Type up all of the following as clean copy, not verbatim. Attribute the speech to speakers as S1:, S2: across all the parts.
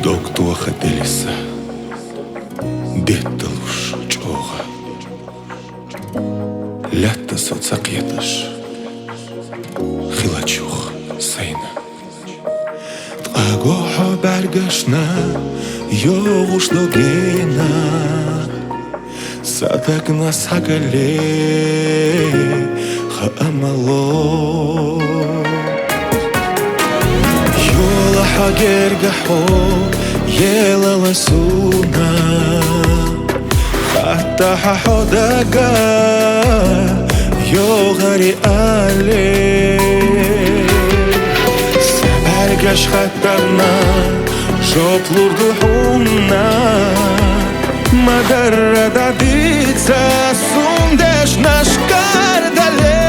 S1: Докту ахателиса детталуш чоға лятта соцақеташ хилачух сайна тқагоха баргашна йоғуш логена сатакна сагале хаамало йола хагергахо ела ласуна хата хаходага йогари але сабаргаш хатарна жоплурду хунна мадарра дадица сундеш нашкар дале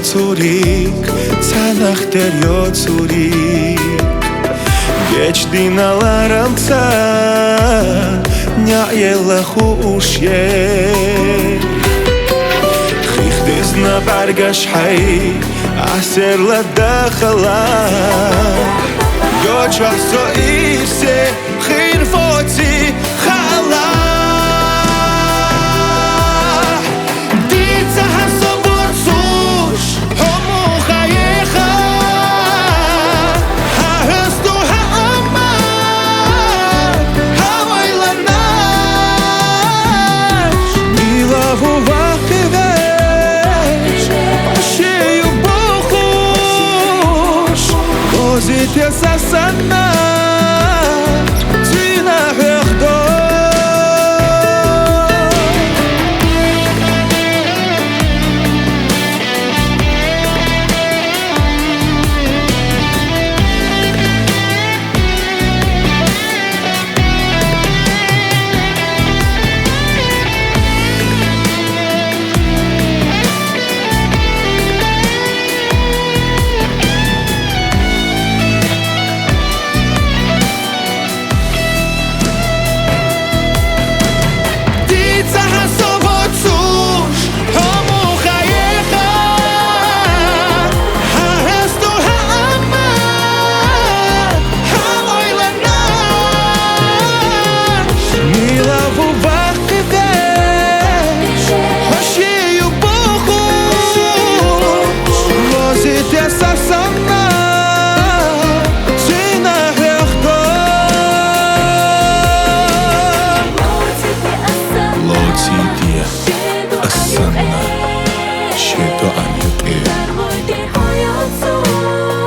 S1: Йоцурик, цанахтер йоцурик Гечдиналарамца, няела хушье Хихдизна баргаш хай, асер ладахала Йочах соирсе, хирфоци хала Essa sana Tina herdo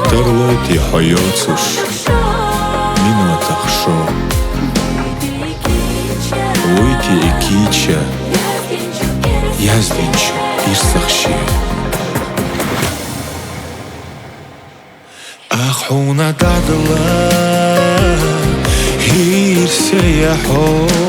S1: Терлойти хайоцуш Мино тахшо Уйти икича Яздинчу ирсахши Ахуна дадла Ирсе яхо